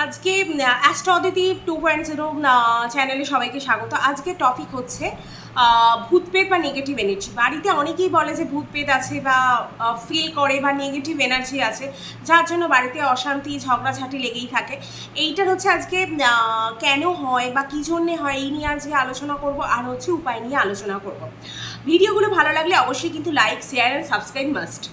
আজকে অ্যাস্ট্রো অদিতি 2.0 চ্যানেলে সবাইকে স্বাগত। আজকে টপিক হচ্ছে ভূতপ্রেত বা নেগেটিভ এনার্জি। বাড়িতে অনেকেই বলে যে ভূতপ্রেত আছে বা ফিল করে বা নেগেটিভ এনার্জি আছে, যার জন্য বাড়িতে অশান্তি ঝগড়াঝাটি লেগেই থাকে। এইটার হচ্ছে আজকে কেন হয় বা কী জন্যে হয় এই নিয়ে আজকে আলোচনা করব, আর হচ্ছে উপায় নিয়ে আলোচনা করব। ভিডিওগুলো ভালো লাগলে অবশ্যই কিন্তু like, share and subscribe must.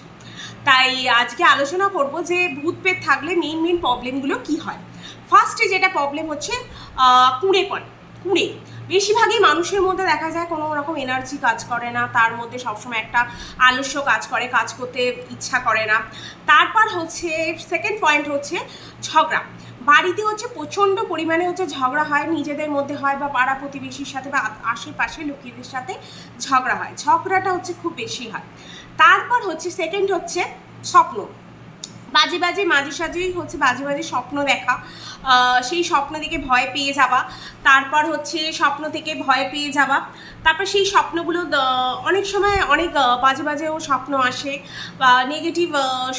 তাই আজকে আলোচনা করব যে ভূতপ্রেত থাকলে মেইন প্রবলেমগুলো কি হয়। ফার্স্টে যেটা প্রবলেম হচ্ছে কুঁড়েপন। কুঁড়ে বেশিরভাগই মানুষের মধ্যে দেখা যায় কোনো রকম এনার্জি কাজ করে না, তার মধ্যে সবসময় একটা আলস্য কাজ করে, কাজ করতে ইচ্ছা করে না। তারপর হচ্ছে সেকেন্ড পয়েন্ট হচ্ছে ঝগড়া। বাড়িতে হচ্ছে প্রচণ্ড পরিমাণে হচ্ছে ঝগড়া হয়, নিজেদের মধ্যে হয় বা পাড়া প্রতিবেশীর সাথে বা আশেপাশে লোকেদের সাথে ঝগড়া হয়, ঝগড়াটা হচ্ছে খুব বেশি হয়। তারপর হচ্ছে সেকেন্ড হচ্ছে স্বপ্ন। মাঝে সাঝেই হচ্ছে বাজে স্বপ্ন দেখা, সেই স্বপ্ন থেকে ভয় পেয়ে যাওয়া, তারপর হচ্ছে স্বপ্ন থেকে ভয় পেয়ে যাওয়া, তারপর সেই স্বপ্নগুলো অনেক সময় অনেক বাজেও স্বপ্ন আসে বা নেগেটিভ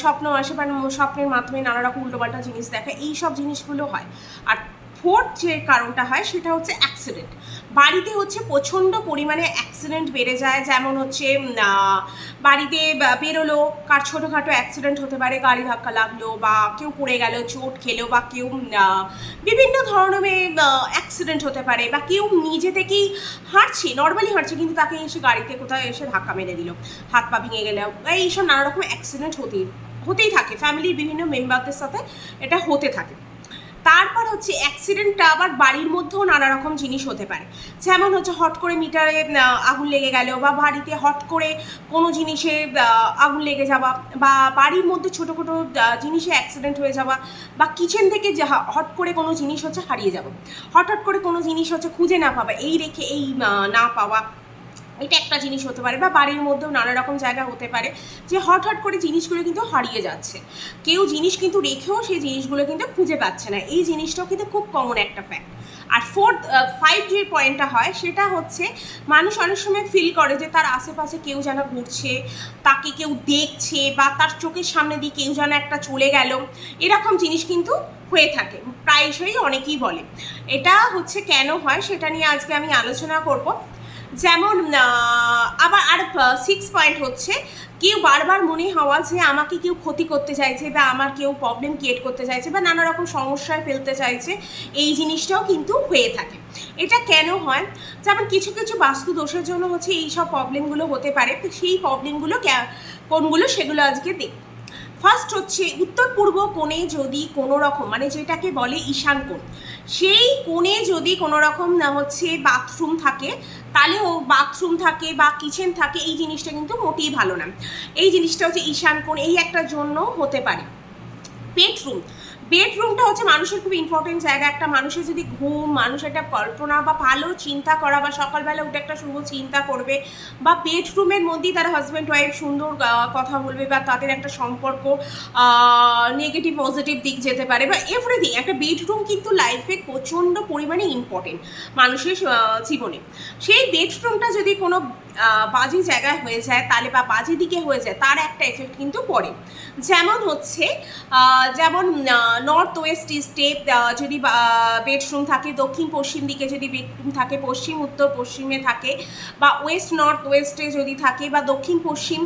স্বপ্ন আসে বা স্বপ্নের মাধ্যমে নানা রকম উল্টোপাল্টা জিনিস দেখা, এই সব জিনিসগুলো হয়। আর ফোর্থ যে কারণটা হয় সেটা হচ্ছে অ্যাক্সিডেন্ট। বাড়িতে হচ্ছে প্রচণ্ড পরিমাণে অ্যাক্সিডেন্ট বেড়ে যায়, যেমন হচ্ছে বাড়িতে বেরোলো, কার ছোটোখাটো অ্যাক্সিডেন্ট হতে পারে, গাড়ি ধাক্কা লাগলো বা কেউ পড়ে গেল, চোট খেলো, বা কেউ বিভিন্ন ধরনের অ্যাক্সিডেন্ট হতে পারে, বা কেউ নিজে থেকেই হাঁটছে, নর্মালি হাঁটছে, কিন্তু তাকে এসে গাড়িতে কোথায় এসে ধাক্কা মেরে দিল, হাত পা ভেঙে গেল, এইসব নানা রকম অ্যাক্সিডেন্ট হতেই থাকে, ফ্যামিলির বিভিন্ন মেম্বারদের সাথে এটা হতে থাকে। তারপর হচ্ছে অ্যাক্সিডেন্টটা আবার বাড়ির মধ্যেও নানা রকম জিনিস হতে পারে, যেমন হচ্ছে হট করে মিটারে আগুন লেগে গেল, বা বাড়িতে হট করে কোনো জিনিসে আগুন লেগে যাওয়া, বা বাড়ির মধ্যে ছোটো ছোটো জিনিসে অ্যাক্সিডেন্ট হয়ে যাওয়া, বা কিচেন থেকে হট করে কোনো জিনিস হচ্ছে হারিয়ে যাওয়া, হঠাৎ করে কোনো জিনিস হচ্ছে খুঁজে না পাওয়া, এই রেখে এই না পাওয়া, এটা একটা জিনিস হতে পারে। বা বাড়ির মধ্যেও নানা রকম জায়গা হতে পারে যে হঠাৎ করে জিনিসগুলো কিন্তু হারিয়ে যাচ্ছে, কেউ জিনিস কিন্তু রেখেও সেই জিনিসগুলো কিন্তু খুঁজে পাচ্ছে না, এই জিনিসটাও কিন্তু খুব কমন একটা ফ্যাক্ট। আর ফাইভ যে পয়েন্টটা হয় সেটা হচ্ছে মানুষ অনেক সময় ফিল করে যে তার আশেপাশে কেউ যেন ঘুরছে, তাকে কেউ দেখছে, বা তার চোখের সামনে দিয়ে কেউ যেন একটা চলে গেল, এরকম জিনিস কিন্তু হয়ে থাকে, প্রায়শই অনেকেই বলে। এটা হচ্ছে কেন হয় সেটা নিয়ে আজকে আমি আলোচনা করব। যেমন আবার আর 6 পয়েন্ট হচ্ছে কেউ বারবার মনে হওয়া যে আমাকে কেউ ক্ষতি করতে চাইছে, বা আমার কেউ প্রবলেম ক্রিয়েট করতে চাইছে, বা নানা রকম সমস্যায় ফেলতে চাইছে, এই জিনিসটাও কিন্তু হয়ে থাকে। এটা কেন হয়, যেমন কিছু বাস্তু দোষের জন্য হচ্ছে এই সব প্রবলেমগুলো হতে পারে। সেই প্রবলেমগুলো কোনগুলো সেগুলো আজকে দেখব। ফার্স্ট হচ্ছে উত্তর পূর্ব কোণে যদি কোনো রকম, মানে যেটাকে বলে ঈশান কোণ, সেই কোণে যদি কোনো রকম না হচ্ছে বাথরুম থাকে, তাহলে ও বাথরুম থাকে বা কিচেন থাকে, এই জিনিসটা কিন্তু মোটেই ভালো না। এই জিনিসটা হচ্ছে ঈশান কোণ, এই একটা জন্য হতে পারে। বেডরুমটা হচ্ছে মানুষের খুব ইম্পর্টেন্ট জায়গা। একটা মানুষের যদি ঘুম, মানুষ একটা কল্পনা বা ভালো চিন্তা করা, বা সকালবেলা উঠে একটা শুভ চিন্তা করবে, বা বেডরুমের মধ্যেই তার হাজব্যান্ড ওয়াইফ সুন্দর কথা বলবে, বা তাদের একটা সম্পর্ক নেগেটিভ পজিটিভ দিক যেতে পারে, বা এভরিথিং। একটা বেডরুম কিন্তু লাইফে প্রচণ্ড পরিমাণে ইম্পর্টেন্ট মানুষের জীবনে। সেই বেডরুমটা যদি কোনো বাজে জায়গায় হয়ে যায় তাহলে, বা বাজে দিকে হয়ে যায়, তার একটা এফেক্ট কিন্তু পড়ে। যেমন হচ্ছে যেমন নর্থ ওয়েস্ট ইস্টে যদি বেডরুম থাকে, দক্ষিণ পশ্চিম দিকে যদি বেডরুম থাকে, পশ্চিম উত্তর পশ্চিমে থাকে, বা ওয়েস্ট নর্থ ওয়েস্টে যদি থাকে, বা দক্ষিণ পশ্চিম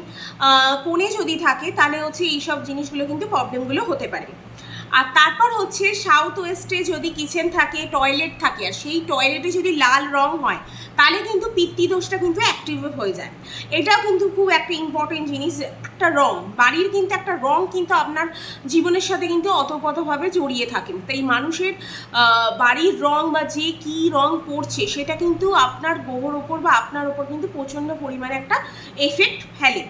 কোণে যদি থাকে, তাহলে হচ্ছে এইসব জিনিসগুলো কিন্তু প্রবলেমগুলো হতে পারে। আর তারপর হচ্ছে সাউথ ওয়েস্টে যদি কিচেন থাকে, টয়লেট থাকে, আর সেই টয়লেটে যদি লাল রং হয়, তাহলে কিন্তু পিতৃদোষটা কিন্তু অ্যাক্টিভ হয়ে যায়। এটাও কিন্তু খুব একটা ইম্পর্টেন্ট জিনিস। একটা রং, বাড়ির কিন্তু একটা রং কিন্তু আপনার জীবনের সাথে কিন্তু অতপ্রতভাবে জড়িয়ে থাকে। তাই মানুষের বাড়ির রং বা যে কী রং পড়ছে সেটা কিন্তু আপনার গ্রহর ওপর বা আপনার ওপর কিন্তু প্রচণ্ড পরিমাণে একটা এফেক্ট ফেলে।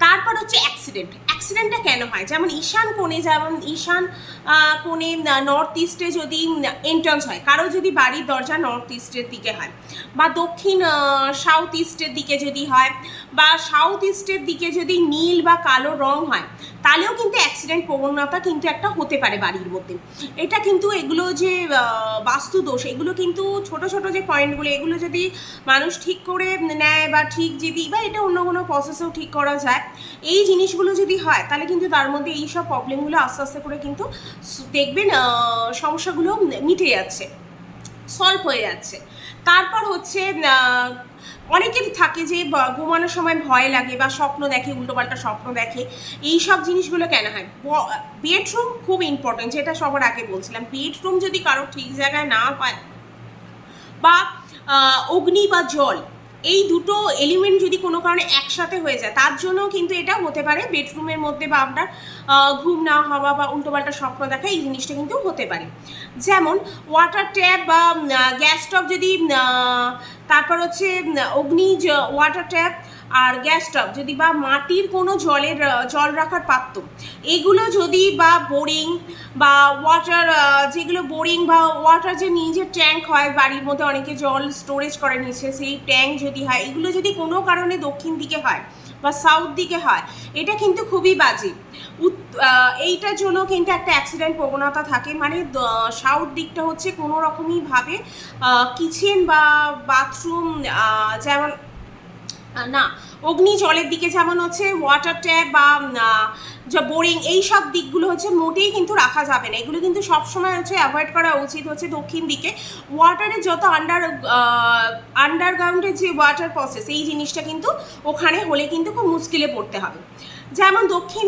তারপর হচ্ছে অ্যাক্সিডেন্টটা কেন হয়, যেমন ঈশান কোণে, যেমন ঈশান কোণে নর্থ ইস্টে যদি এন্ট্রান্স হয়, কারো যদি বাড়ির দরজা নর্থ ইস্টের দিকে হয়, বা দক্ষিণ সাউথ ইস্টের দিকে যদি হয়, বা সাউথ ইস্টের দিকে যদি নীল বা কালো রং হয়, তাহলেও কিন্তু অ্যাক্সিডেন্ট প্রবণতা কিন্তু একটা হতে পারে বাড়ির মধ্যে। এটা কিন্তু এগুলো যে বাস্তু দোষ, এগুলো কিন্তু ছোট যে পয়েন্টগুলো, এগুলো যদি মানুষ ঠিক করে নেয়, বা ঠিক যদি, বা এটা অন্য কোনো প্রসেসেও ঠিক করা যায়, এই জিনিসগুলো যদি হয় হয় তাহলে কিন্তু তার মধ্যে এই সব প্রবলেমগুলো আস্তে আস্তে করে কিন্তু দেখবেন সমস্যাগুলো মিটে যাচ্ছে, সলভ হয়ে যাচ্ছে। তারপর হচ্ছে অনেকের থাকে যে ঘুমানোর সময় ভয় লাগে বা স্বপ্ন দেখে, উল্টোপাল্টা স্বপ্ন দেখে। এই সব জিনিসগুলো কেন হয়? বেডরুম খুব ইম্পর্টেন্ট, যেটা সবার আগে বলছিলাম। বেডরুম যদি কারো ঠিক জায়গায় না হয় বা অগ্নি বা জল এই দুটো এলিমেন্ট যদি কোনো কারণে একসাথে হয়ে যায়, তার জন্য কিন্তু এটা হতে পারে বেডরুমের মধ্যে বা আপনার ঘুম না হওয়া বা উল্টোপাল্টা স্বপ্ন দেখা, এই জিনিসটা কিন্তু হতে পারে। যেমন ওয়াটার ট্যাপ বা গ্যাস স্টোভ যদি, তারপর হচ্ছে অগ্নি ওয়াটার ট্যাপ আর গ্যাস স্টোভ যদি, বা মাটির কোনো জল রাখার পাত্র, এগুলো যদি, বা বোরিং বা ওয়াটার, যেগুলো বোরিং বা ওয়াটার যে নিজের ট্যাঙ্ক হয় বাড়ির মধ্যে, অনেকে জল স্টোরেজ করে নিচ্ছে, সেই ট্যাঙ্ক যদি হয়, এগুলো যদি কোনো কারণে দক্ষিণ দিকে হয় বা সাউথ দিকে হয়, এটা কিন্তু খুবই বাজে। এইটার জন্য কিন্তু একটা অ্যাক্সিডেন্ট প্রবণতা থাকে। মানে সাউথ দিকটা হচ্ছে কোনো রকমইভাবে কিচেন বা বাথরুম, যেমন না অগ্নি জলের দিকে যেমন হচ্ছে ওয়াটার ট্যাপ বা যা বোরিং, এই সব দিকগুলো হচ্ছে মোটেই কিন্তু রাখা যাবে না। এগুলো কিন্তু সবসময় হচ্ছে অ্যাভয়েড করা উচিত হচ্ছে দক্ষিণ দিকে। ওয়াটারের যত আন্ডারগ্রাউন্ডের যে ওয়াটার প্রসেস, এই জিনিসটা কিন্তু ওখানে হলে কিন্তু খুব মুশকিলে পড়তে হবে। যেমন দক্ষিণ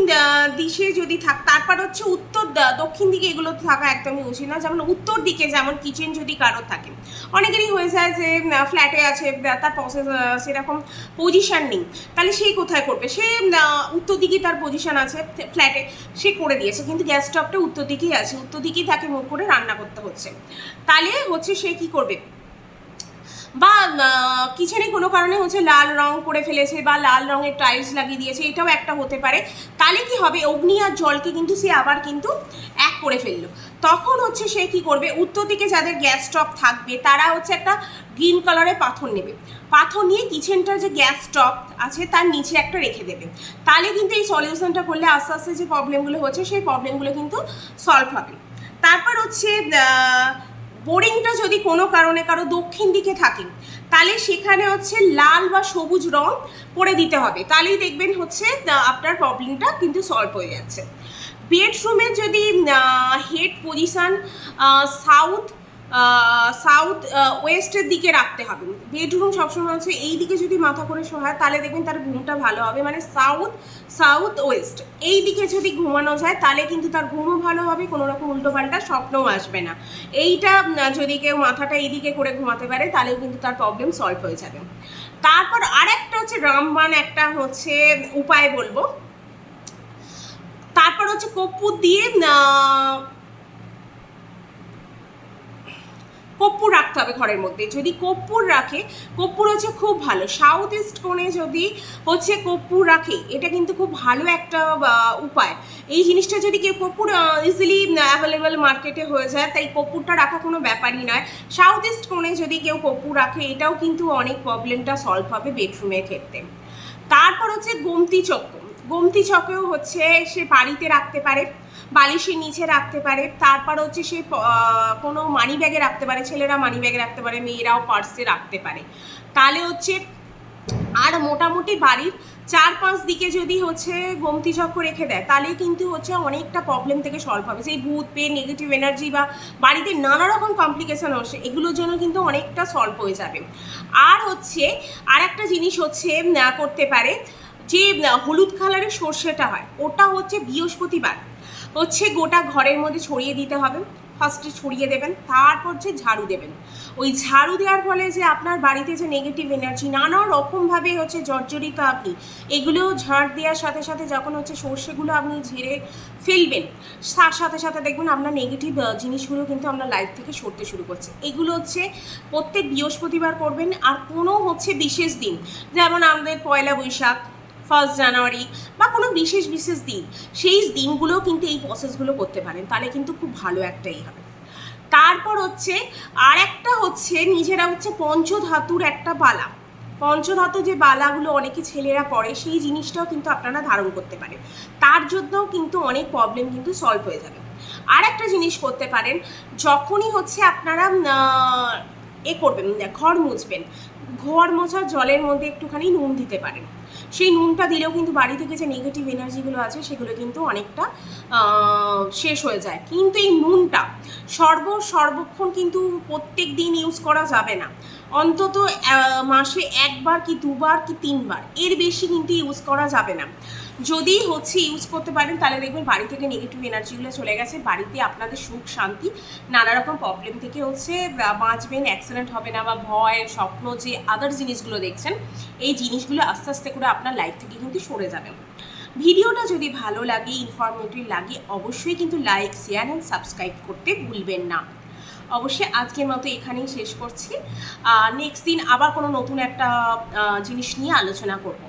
দিকে যদি তারপর হচ্ছে দক্ষিণ দিকে এগুলো থাকা একদমই উচিত না। যেমন উত্তর দিকে যেমন কিচেন যদি কারোর থাকে, অনেকেরই হয়ে যায় যে ফ্ল্যাটে আছে, তার প্রসেস সেরকম পজিশান নেই, তাহলে সে কোথায় করবে? সে উত্তর দিকেই তার পজিশান আছে ফ্ল্যাটে, সে করে দিয়েছে, কিন্তু গ্যাস স্টোভটা উত্তর দিকেই আছে, উত্তর দিকেই তাকে মুখ করে রান্না করতে হচ্ছে। তাহলে হচ্ছে সে কি করবে? বা কিচেনে কোনো কারণে হচ্ছে লাল রং করে ফেলেছে বা লাল রঙের টাইলস লাগিয়ে দিয়েছে, এটাও একটা হতে পারে। তাহলে কি হবে? অগ্নি আর জলকে কিন্তু সে আবার কিন্তু এক করে ফেললো। তখন হচ্ছে সে কি করবে? উত্তর দিকে যাদের গ্যাস স্টোভ থাকবে তারা হচ্ছে একটা গ্রিন কালারের পাথর নেবে, পাথর নিয়ে কিচেনটার যে গ্যাস স্টোভ আছে তার নিচে একটা রেখে দেবে। তাহলে কিন্তু এই সলিউশনটা করলে আস্তে আস্তে যে প্রবলেমগুলো হচ্ছে সেই প্রবলেমগুলো কিন্তু সলভ হবে। তারপর হচ্ছে বোরিংটা যদি কোনো কারণে কারো দক্ষিণ দিকে থাকে, তাহলে সেখানে হচ্ছে লাল বা সবুজ রং করে দিতে হবে। তাহলেই দেখবেন হচ্ছে আপনার প্রবলেমটা কিন্তু সলভ হয়ে যাচ্ছে। বেডরুমে যদি হেড পজিশন সাউথ ওয়েস্টের দিকে রাখতে হবে। বেডরুম সবসময় হচ্ছে এই দিকে যদি মাথা করে শোয়, তাহলে দেখবেন তার ঘুমটা ভালো হবে। মানে সাউথ ওয়েস্ট এই দিকে যদি ঘুমানো যায়, তাহলে কিন্তু তার ঘুমও ভালো হবে, কোনো রকম উল্টোপাল্টা স্বপ্নও আসবে না। এইটা যদি কেউ মাথাটা এইদিকে করে ঘুমাতে পারে, তাহলেও কিন্তু তার প্রবলেম সলভ হয়ে যাবে। তারপর আরেকটা হচ্ছে রামবান একটা হচ্ছে উপায় বলবো। তারপর হচ্ছে কর্পূর দিয়ে কর্পূর রাখতে হবে ঘরের মধ্যে। যদি কর্পূর রাখে, কর্পূর হচ্ছে খুব ভালো। সাউথ ইস্ট কোণে যদি হচ্ছে কর্পূর রাখে, এটা কিন্তু খুব ভালো একটা উপায়। এই জিনিসটা যদি কেউ, কর্পূর ইজিলি অ্যাভেলেবেল মার্কেটে হয়ে যায়, তাই কর্পূরটা রাখা কোনো ব্যাপারই নয়। সাউথ ইস্ট কোণে যদি কেউ কর্পূর রাখে, এটাও কিন্তু অনেক প্রবলেমটা সলভ হবে বেডরুমের ক্ষেত্রে। তারপর হচ্ছে গোমতী চক্র। গোমতী চক্রেও হচ্ছে সে বাড়িতে রাখতে পারে, বালিশের নিচে রাখতে পারে। তারপর হচ্ছে সে কোনো মানি ব্যাগে রাখতে পারে, ছেলেরা মানি ব্যাগে রাখতে পারে, মেয়েরাও পার্সে রাখতে পারে। তাহলে হচ্ছে আর মোটামুটি বাড়ির 4-5 দিকে যদি হচ্ছে গোমতী চক্র রেখে দেয়, তাহলে কিন্তু হচ্ছে অনেকটা প্রবলেম থেকে সলভ হবে। সেই ভূত পেয়ে নেগেটিভ এনার্জি বা বাড়িতে নানা রকম কমপ্লিকেশন হচ্ছে, এগুলোর জন্য কিন্তু অনেকটা সলভ হয়ে যাবে। আর হচ্ছে আর একটা জিনিস হচ্ছে করতে পারে, যে হলুদ কালারের সর্ষেটা হয়, ওটা হচ্ছে বৃহস্পতিবার হচ্ছে গোটা ঘরের মধ্যে ছড়িয়ে দিতে হবে। ফার্স্টে ছড়িয়ে দেবেন, তারপর যে ঝাড়ু দেবেন। ওই ঝাড়ু দেওয়ার ফলে যে আপনার বাড়িতে যে নেগেটিভ এনার্জি নানা রকমভাবে হচ্ছে জর্জরিত, আপনি এগুলো ঝাড় দেওয়ার সাথে সাথে যখন হচ্ছে সর্ষেগুলো আপনি ঝেড়ে ফেলবেন, তার সাথে সাথে দেখবেন আপনার নেগেটিভ জিনিসগুলো কিন্তু আপনার লাইফ থেকে সরতে শুরু করছে। এগুলো হচ্ছে প্রত্যেক বৃহস্পতিবার করবেন। আর কোনো হচ্ছে বিশেষ দিন, যেমন আমাদের পয়লা বৈশাখ, 1 জানুয়ারি বা কোনো বিশেষ দিন, সেই দিনগুলো কিন্তু এই প্রসেসগুলো করতে পারেন, তাহলে কিন্তু খুব ভালো একটাই হবে। তারপর হচ্ছে আর একটা হচ্ছে নিজেরা হচ্ছে পঞ্চধাতুর একটা বালা, পঞ্চধাতু যে বালাগুলো অনেকে ছেলেরা পরে, সেই জিনিসটাও কিন্তু আপনারা ধারণ করতে পারেন। তার জন্যও কিন্তু অনেক প্রবলেম কিন্তু সলভ হয়ে যাবে। আর একটা জিনিস করতে পারেন, যখনই হচ্ছে আপনারা করবেন, ঘর মুছবেন, ঘর মোছার জলের মধ্যে একটুখানি নুন দিতে পারেন। সেই নুনটা দিলেও কিন্তু বাড়ি থেকে যে নেগেটিভ এনার্জিগুলো আছে সেগুলো কিন্তু অনেকটা শেষ হয়ে যায়। কিন্তু এই নুনটা সর্বক্ষণ কিন্তু প্রত্যেক দিন ইউজ করা যাবে না, অন্তত মাসে একবার কি দুবার কি তিনবার, এর বেশি কিন্তু ইউজ করা যাবে না। যদি ইউজ করতে পারেন তাহলে দেখবেন বাড়ি থেকে নেগেটিভ এনার্জিগুলো চলে গেছে, বাড়িতে আপনাদের সুখ শান্তি, নানা রকম প্রবলেম থেকে বাঁচবেন, অ্যাক্সিডেন্ট হবে না, বা ভয় স্বপ্ন যে আদার জিনিসগুলো দেখছেন এই জিনিসগুলো আস্তে আস্তে করে আপনার লাইফ থেকে কিন্তু সরে যাবে। ভিডিওটা যদি ভালো লাগে, ইনফরমেটিভ লাগে, অবশ্যই কিন্তু লাইক, শেয়ার অ্যান্ড সাবস্ক্রাইব করতে ভুলবেন না। অবশ্যই আজকের মতো এখানেই শেষ করছি। নেক্সট দিন আবার কোনো নতুন একটা জিনিস নিয়ে আলোচনা করব।